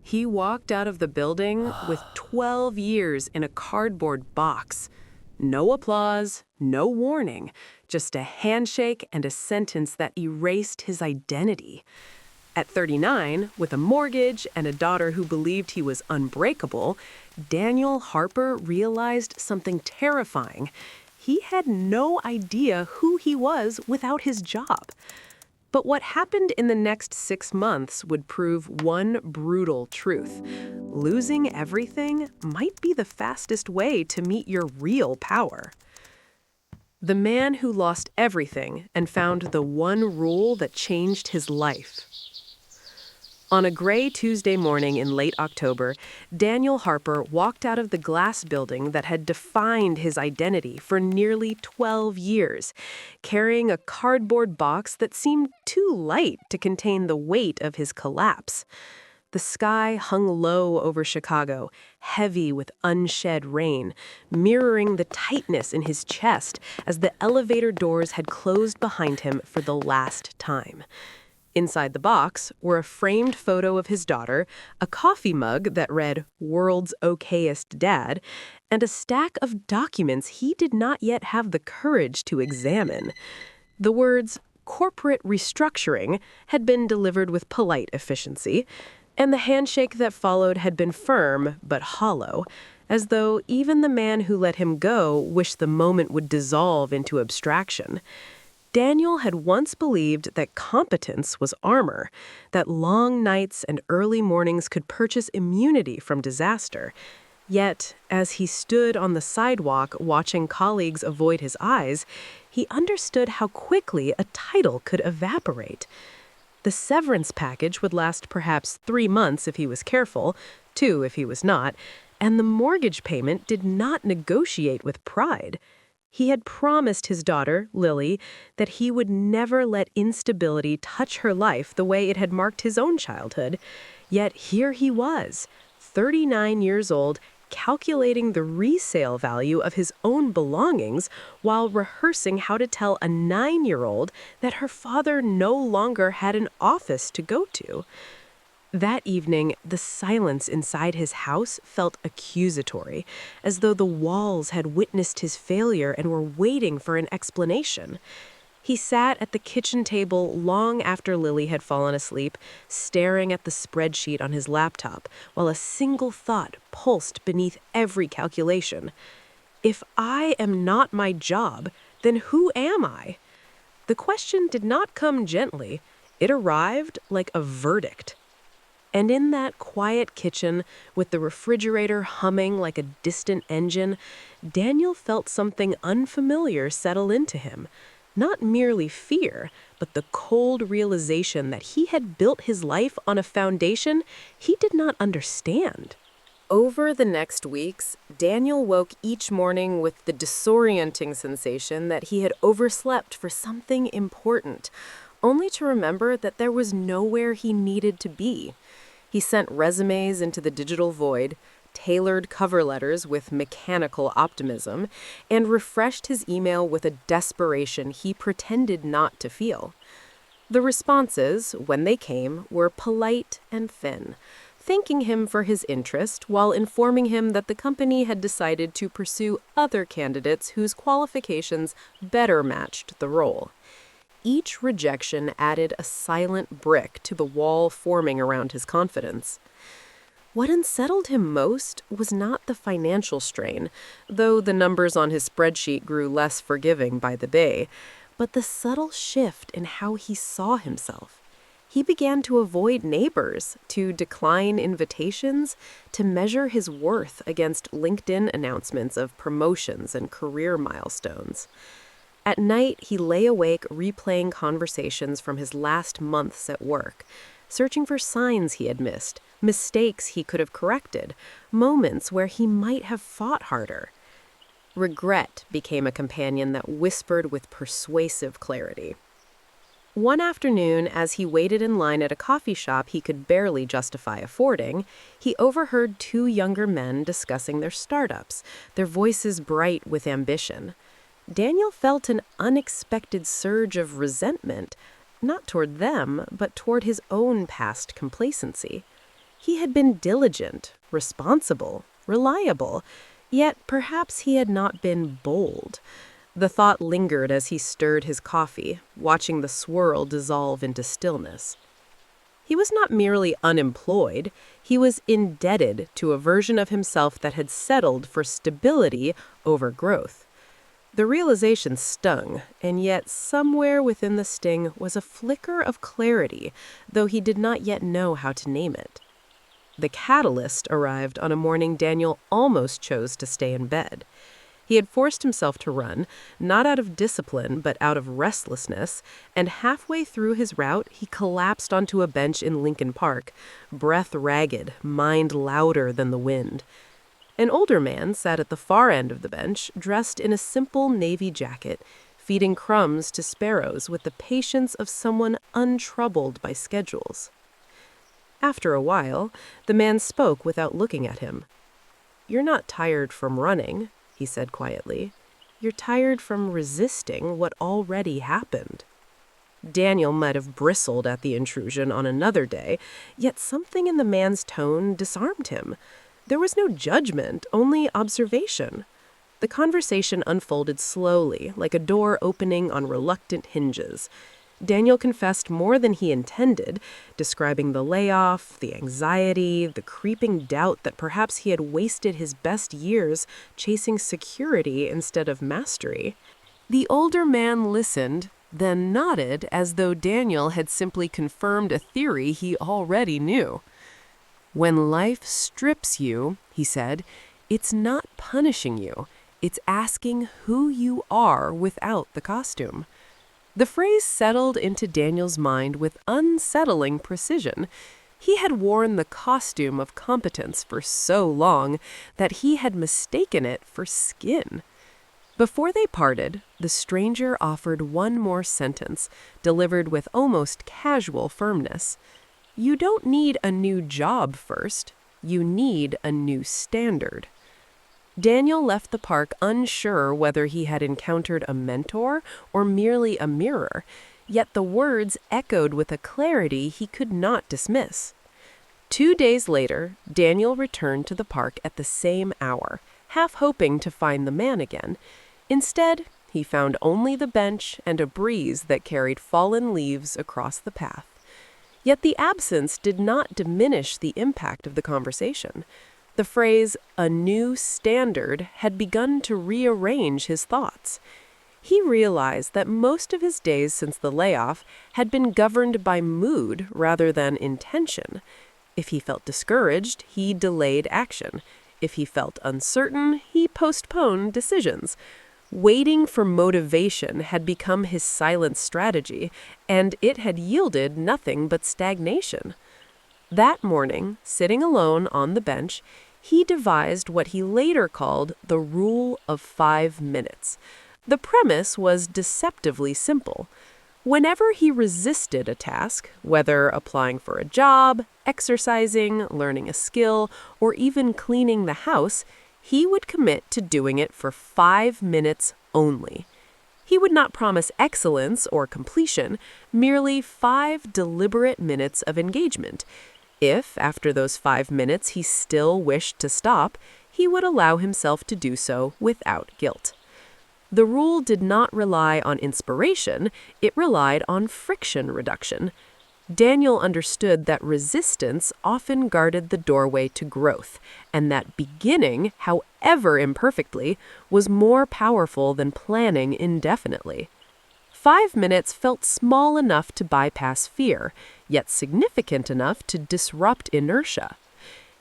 He walked out of the building with 12 years in a cardboard box. No applause, no warning, just a handshake and a sentence that erased his identity. At 39, with a mortgage and a daughter who believed he was unbreakable, Daniel Harper realized something terrifying. He had no idea who he was without his job. But what happened in the next 6 months would prove one brutal truth. Losing everything might be the fastest way to meet your real power. The man who lost everything and found the one rule that changed his life. On a gray Tuesday morning in late October, Daniel Harper walked out of the glass building that had defined his identity for nearly 12 years, carrying a cardboard box that seemed too light to contain the weight of his collapse. The sky hung low over Chicago, heavy with unshed rain, mirroring the tightness in his chest as the elevator doors had closed behind him for the last time. Inside the box were a framed photo of his daughter, a coffee mug that read, "World's Okayest Dad," and a stack of documents he did not yet have the courage to examine. The words, "corporate restructuring," had been delivered with polite efficiency, and the handshake that followed had been firm but hollow, as though even the man who let him go wished the moment would dissolve into abstraction. Daniel had once believed that competence was armor, that long nights and early mornings could purchase immunity from disaster. Yet, as he stood on the sidewalk watching colleagues avoid his eyes, he understood how quickly a title could evaporate. The severance package would last perhaps 3 months if he was careful, 2 if he was not, and the mortgage payment did not negotiate with pride. He had promised his daughter, Lily, that he would never let instability touch her life the way it had marked his own childhood. Yet here he was, 39 years old, calculating the resale value of his own belongings while rehearsing how to tell a 9-year-old that her father no longer had an office to go to. That evening, the silence inside his house felt accusatory, as though the walls had witnessed his failure and were waiting for an explanation. He sat at the kitchen table long after Lily had fallen asleep, staring at the spreadsheet on his laptop, while a single thought pulsed beneath every calculation. If I am not my job, then who am I? The question did not come gently. It arrived like a verdict. And in that quiet kitchen, with the refrigerator humming like a distant engine, Daniel felt something unfamiliar settle into him. Not merely fear, but the cold realization that he had built his life on a foundation he did not understand. Over the next weeks, Daniel woke each morning with the disorienting sensation that he had overslept for something important, only to remember that there was nowhere he needed to be. He sent resumes into the digital void, tailored cover letters with mechanical optimism, and refreshed his email with a desperation he pretended not to feel. The responses, when they came, were polite and thin, thanking him for his interest while informing him that the company had decided to pursue other candidates whose qualifications better matched the role. Each rejection added a silent brick to the wall forming around his confidence. What unsettled him most was not the financial strain, though the numbers on his spreadsheet grew less forgiving by the day, but the subtle shift in how he saw himself. He began to avoid neighbors, to decline invitations, to measure his worth against LinkedIn announcements of promotions and career milestones. At night, he lay awake replaying conversations from his last months at work, searching for signs he had missed, mistakes he could have corrected, moments where he might have fought harder. Regret became a companion that whispered with persuasive clarity. One afternoon, as he waited in line at a coffee shop he could barely justify affording, he overheard 2 younger men discussing their startups, their voices bright with ambition. Daniel felt an unexpected surge of resentment, not toward them, but toward his own past complacency. He had been diligent, responsible, reliable, yet perhaps he had not been bold. The thought lingered as he stirred his coffee, watching the swirl dissolve into stillness. He was not merely unemployed, he was indebted to a version of himself that had settled for stability over growth. The realization stung, and yet somewhere within the sting was a flicker of clarity, though he did not yet know how to name it. The catalyst arrived on a morning Daniel almost chose to stay in bed. He had forced himself to run, not out of discipline, but out of restlessness, and halfway through his route, he collapsed onto a bench in Lincoln Park, breath ragged, mind louder than the wind. An older man sat at the far end of the bench, dressed in a simple navy jacket, feeding crumbs to sparrows with the patience of someone untroubled by schedules. After a while, the man spoke without looking at him. "You're not tired from running," he said quietly. "You're tired from resisting what already happened." Daniel might have bristled at the intrusion on another day, yet something in the man's tone disarmed him. There was no judgment, only observation. The conversation unfolded slowly, like a door opening on reluctant hinges. Daniel confessed more than he intended, describing the layoff, the anxiety, the creeping doubt that perhaps he had wasted his best years chasing security instead of mastery. The older man listened, then nodded as though Daniel had simply confirmed a theory he already knew. "When life strips you," he said, "it's not punishing you. It's asking who you are without the costume." The phrase settled into Daniel's mind with unsettling precision. He had worn the costume of competence for so long that he had mistaken it for skin. Before they parted, the stranger offered one more sentence, delivered with almost casual firmness. "You don't need a new job first. You need a new standard." Daniel left the park unsure whether he had encountered a mentor or merely a mirror, yet the words echoed with a clarity he could not dismiss. 2 days later, Daniel returned to the park at the same hour, half hoping to find the man again. Instead, he found only the bench and a breeze that carried fallen leaves across the path. Yet the absence did not diminish the impact of the conversation. The phrase, "a new standard," had begun to rearrange his thoughts. He realized that most of his days since the layoff had been governed by mood rather than intention. If he felt discouraged, he delayed action. If he felt uncertain, he postponed decisions. Waiting for motivation had become his silent strategy, and it had yielded nothing but stagnation. That morning, sitting alone on the bench, he devised what he later called the rule of 5 minutes. The premise was deceptively simple. Whenever he resisted a task, whether applying for a job, exercising, learning a skill, or even cleaning the house, he would commit to doing it for 5 minutes only. He would not promise excellence or completion, merely 5 deliberate minutes of engagement. If, after those 5 minutes, he still wished to stop, he would allow himself to do so without guilt. The rule did not rely on inspiration, it relied on friction reduction. Daniel understood that resistance often guarded the doorway to growth, and that beginning, however imperfectly, was more powerful than planning indefinitely. 5 minutes felt small enough to bypass fear, yet significant enough to disrupt inertia.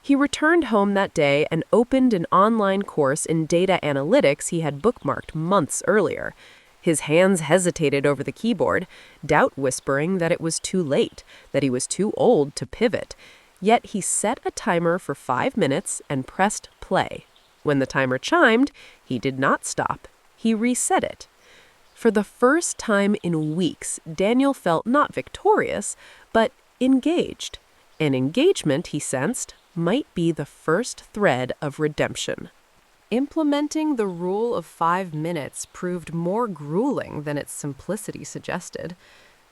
He returned home that day and opened an online course in data analytics he had bookmarked months earlier. His hands hesitated over the keyboard, doubt whispering that it was too late, that he was too old to pivot. Yet he set a timer for 5 minutes and pressed play. When the timer chimed, he did not stop. He reset it. For the first time in weeks, Daniel felt not victorious, but engaged. And engagement, he sensed, might be the first thread of redemption. Implementing the rule of 5 minutes proved more grueling than its simplicity suggested.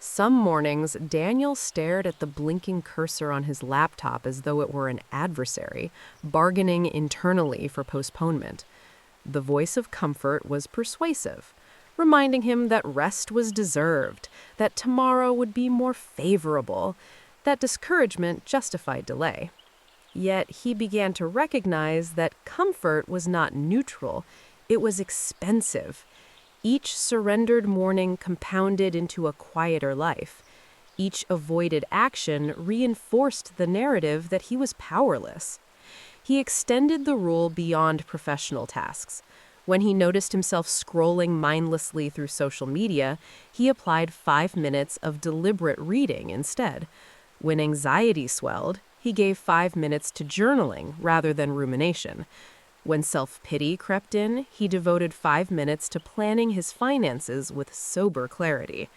Some mornings, Daniel stared at the blinking cursor on his laptop as though it were an adversary, bargaining internally for postponement. The voice of comfort was persuasive, reminding him that rest was deserved, that tomorrow would be more favorable, that discouragement justified delay. Yet he began to recognize that comfort was not neutral, it was expensive. Each surrendered morning compounded into a quieter life. Each avoided action reinforced the narrative that he was powerless. He extended the rule beyond professional tasks. When he noticed himself scrolling mindlessly through social media, he applied 5 minutes of deliberate reading instead. When anxiety swelled, he gave 5 minutes to journaling rather than rumination. When self-pity crept in, he devoted 5 minutes to planning his finances with sober clarity.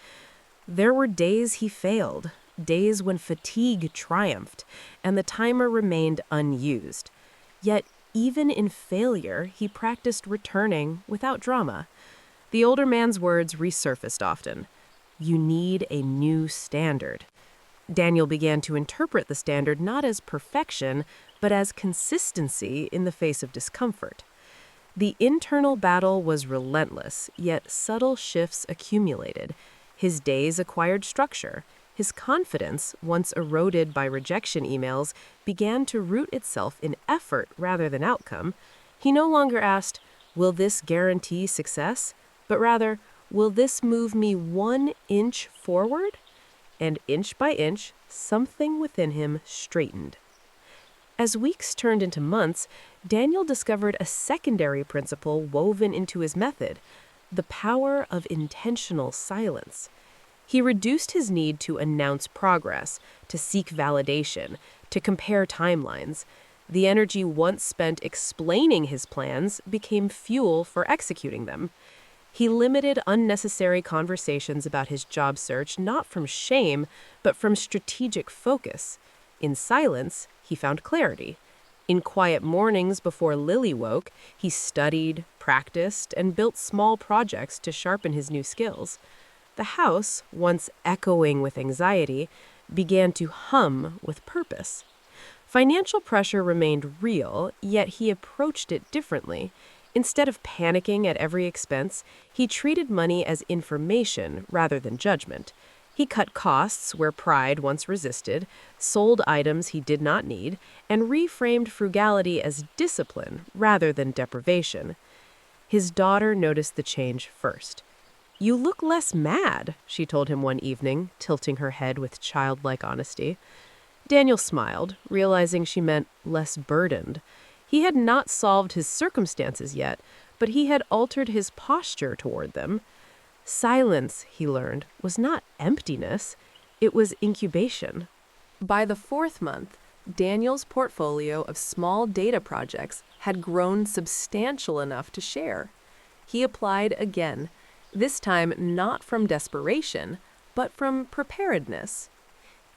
There were days he failed, days when fatigue triumphed, and the timer remained unused. Yet, even in failure, he practiced returning without drama. The older man's words resurfaced often. "You need a new standard." Daniel began to interpret the standard not as perfection, but as consistency in the face of discomfort. The internal battle was relentless, yet subtle shifts accumulated. His days acquired structure. His confidence, once eroded by rejection emails, began to root itself in effort rather than outcome. He no longer asked, "Will this guarantee success?" but rather, "Will this move me 1 inch forward?" And inch by inch, something within him straightened. As weeks turned into months, Daniel discovered a secondary principle woven into his method: the power of intentional silence. He reduced his need to announce progress, to seek validation, to compare timelines. The energy once spent explaining his plans became fuel for executing them. He limited unnecessary conversations about his job search not from shame, but from strategic focus. In silence, he found clarity. In quiet mornings before Lily woke, he studied, practiced, and built small projects to sharpen his new skills. The house, once echoing with anxiety, began to hum with purpose. Financial pressure remained real, yet he approached it differently. Instead of panicking at every expense, he treated money as information rather than judgment. He cut costs where pride once resisted, sold items he did not need, and reframed frugality as discipline rather than deprivation. His daughter noticed the change first. "You look less mad," she told him one evening, tilting her head with childlike honesty. Daniel smiled, realizing she meant less burdened. He had not solved his circumstances yet, but he had altered his posture toward them. Silence, he learned, was not emptiness, it was incubation. By the 4th month, Daniel's portfolio of small data projects had grown substantial enough to share. He applied again, this time not from desperation, but from preparedness.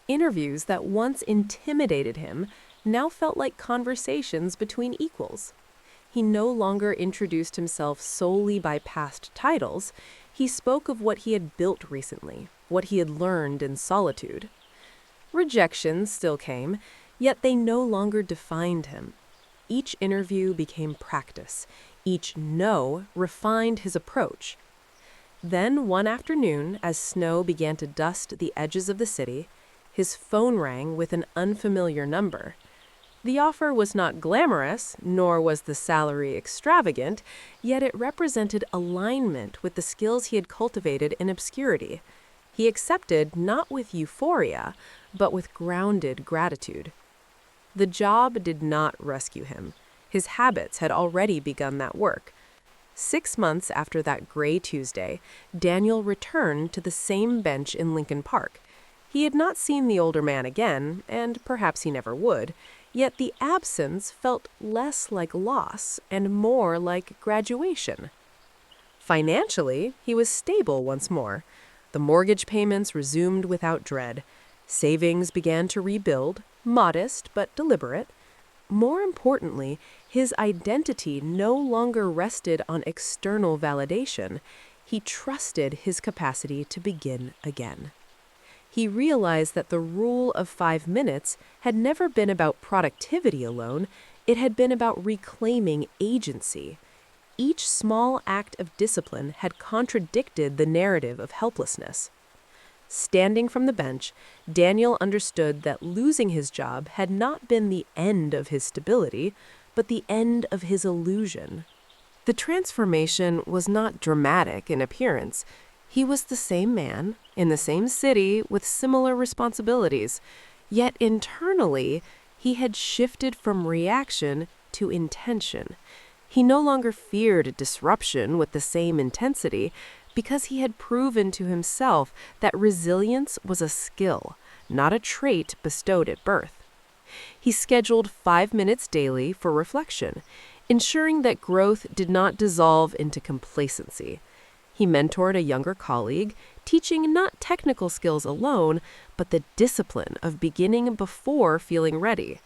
Interviews that once intimidated him now felt like conversations between equals. He no longer introduced himself solely by past titles. He spoke of what he had built recently, what he had learned in solitude. Rejections still came, yet they no longer defined him. Each interview became practice. Each no refined his approach. Then one afternoon, as snow began to dust the edges of the city, his phone rang with an unfamiliar number. The offer was not glamorous, nor was the salary extravagant, yet it represented alignment with the skills he had cultivated in obscurity. He accepted not with euphoria, but with grounded gratitude. The job did not rescue him. His habits had already begun that work. 6 months after that gray Tuesday, Daniel returned to the same bench in Lincoln Park. He had not seen the older man again, and perhaps he never would. Yet the absence felt less like loss and more like graduation. Financially, he was stable once more. The mortgage payments resumed without dread. Savings began to rebuild, modest but deliberate. More importantly, his identity no longer rested on external validation. He trusted his capacity to begin again. He realized that the rule of 5 minutes had never been about productivity alone, it had been about reclaiming agency. Each small act of discipline had contradicted the narrative of helplessness. Standing from the bench, Daniel understood that losing his job had not been the end of his stability, but the end of his illusion. The transformation was not dramatic in appearance. He was the same man, in the same city, with similar responsibilities. Yet internally, he had shifted from reaction to intention. He no longer feared disruption with the same intensity because he had proven to himself that resilience was a skill, not a trait bestowed at birth. He scheduled 5 minutes daily for reflection, ensuring that growth did not dissolve into complacency. He mentored a younger colleague, teaching not technical skills alone, but the discipline of beginning before feeling ready.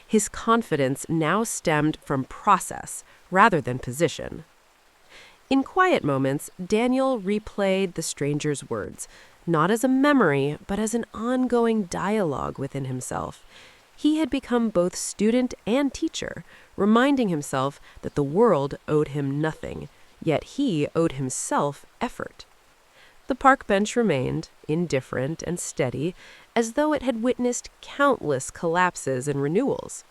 His confidence now stemmed from process rather than position. In quiet moments, Daniel replayed the stranger's words, not as a memory, but as an ongoing dialogue within himself. He had become both student and teacher, reminding himself that the world owed him nothing, yet he owed himself effort. The park bench remained, indifferent and steady, as though it had witnessed countless collapses and renewals.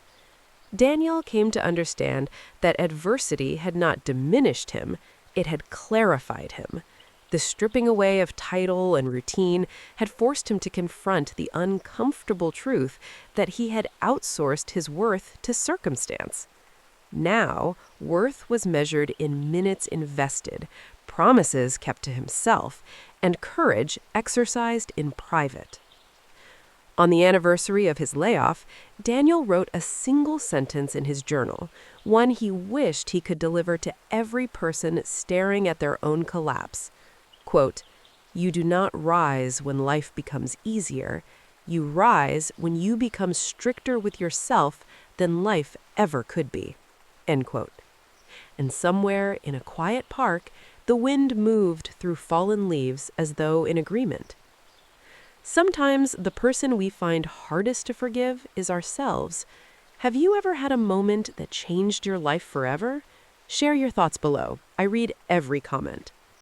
Daniel came to understand that adversity had not diminished him, it had clarified him. The stripping away of title and routine had forced him to confront the uncomfortable truth that he had outsourced his worth to circumstance. Now, worth was measured in minutes invested, promises kept to himself, and courage exercised in private. On the anniversary of his layoff, Daniel wrote a single sentence in his journal, one he wished he could deliver to every person staring at their own collapse. Quote, "You do not rise when life becomes easier. You rise when you become stricter with yourself than life ever could be." End quote. And somewhere in a quiet park, the wind moved through fallen leaves as though in agreement. Sometimes the person we find hardest to forgive is ourselves. Have you ever had a moment that changed your life forever? Share your thoughts below. I read every comment.